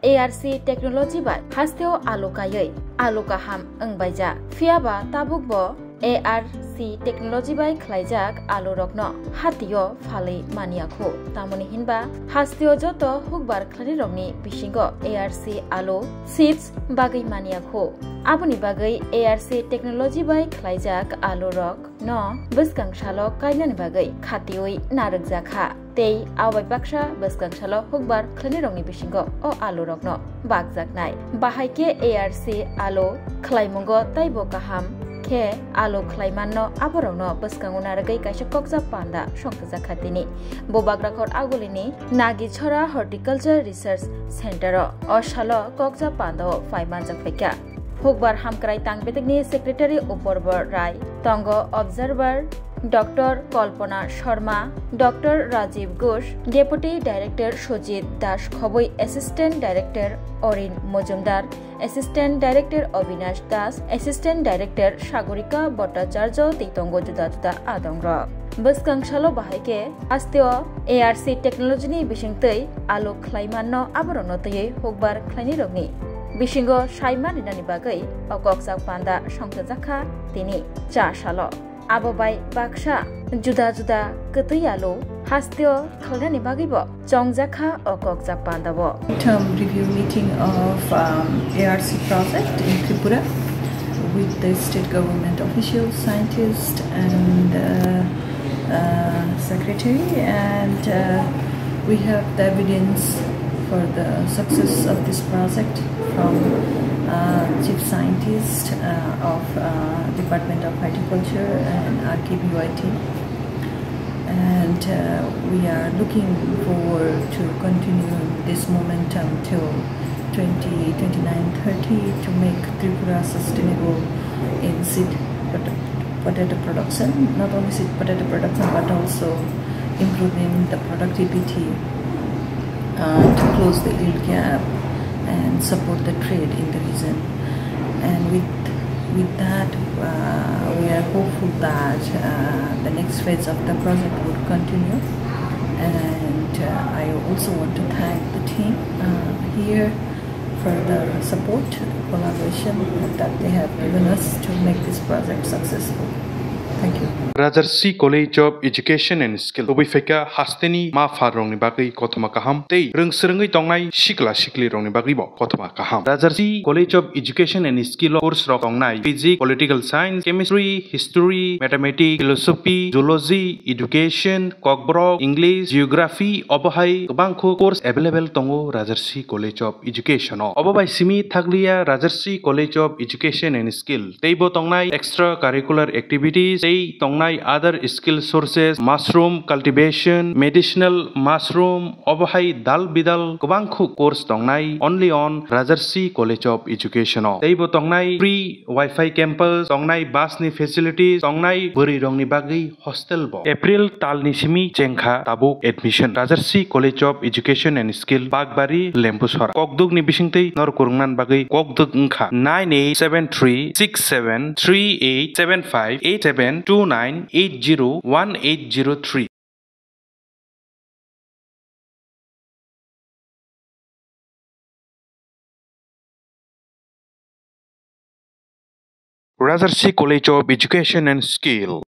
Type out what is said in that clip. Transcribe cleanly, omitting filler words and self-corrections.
ARC technology bai hasteo alokayai alokaham angbaija fiaba tabukbo ARC technology bai khlaijak alorokno hatio phalei maniakho tamoni hinba hasteo joto hukbar khlani rokni bisingo ARC alo seeds bagai maniakho aboni bagai ARC technology bai khlaijak alorok no buskang salo kainani bagai khatioi narukjakha tei abai baksa buskang salo hukbar khlani rokni bisingo o alorokno bakjaknai bahaike ARC alo khlaimungo taibo kaham ke alo khlaimanno aborokno buskanguna ragai kaisa kokja panda songkhajakhatini bobagrakor agulini Nagichhora Horticulture Research Center o salo kokja panda o faimanjakhaika hukbar hamkrai tangbetekni secretary Uporbar Rai tongo observer Dr. Kalpana Sharma, Dr. Rajiv Ghosh, Deputy Director Sojit Das Khoboi, Assistant Director Orin Mojumdar, Assistant Director Avinash Das, Assistant Director Shagorika Bhattacharya Teitongo juda juda adongra. Buskang salo bahaike asteo ARC technology ni bisingtei alo khlaimanno aborokno tei hukbar khlaini rokni bisingo saima rinani bagai okokjak panda songkhajakha tini cha salo abobai baksa juda juda kwtui alo hasteo khalnani bagibo chongjakha okokjak pandabo term review meeting of ARC project in Tripura with the state government officials, scientists and secretary, and we have the evidence for the success of this project from chief scientist of Department of Horticulture and RKBYT, and we are looking forward to continue this momentum till 2029-30 to make Tripura sustainable in seed potato production, not only seed potato production but also improving the productivity to close the yield gap and support the trade in the region. And with that we are hopeful that the next phase of the project would continue, and I also want to thank the team here for the support, collaboration that they have given us to make this project successful. Thank you. Rajarsi College of Education and Skill Obifeka Hasteni Ma Farong Bagi Kotoma Kaham Tei Rungsrungi Tongai Shikla Shikli Rong Bagi Bo Kotoma Kaham Rajarsi College of Education and Skill course Rokongai Physics, Political Science, Chemistry, History, Mathematics, Philosophy, Zoology, Education, Kokborok, English, Geography, Obohai Bangko course available Tongo Rajarsi College of Education Obobai Simi Thaglia Rajarsi College of Education and Skill Teibo Tongai extracurricular activities Tongnai other skill sources, mushroom cultivation, medicinal mushroom, obahai dal bidal kubangku course tongnai only on Rajarsi College of Education. Teibo tongnai free Wi-Fi campus, tongnai bus ni facilities, tongnai buri rongni bagi hostel bo. April tal ni simi cengkha tabuk admission. Rajarsi College of Education and Skill Bagbari Lempusora. Kokduk ni bisingtei nor kurungnan bagi kokduk ngkha 987367388729801803. Rajarsi College of Education and Skill.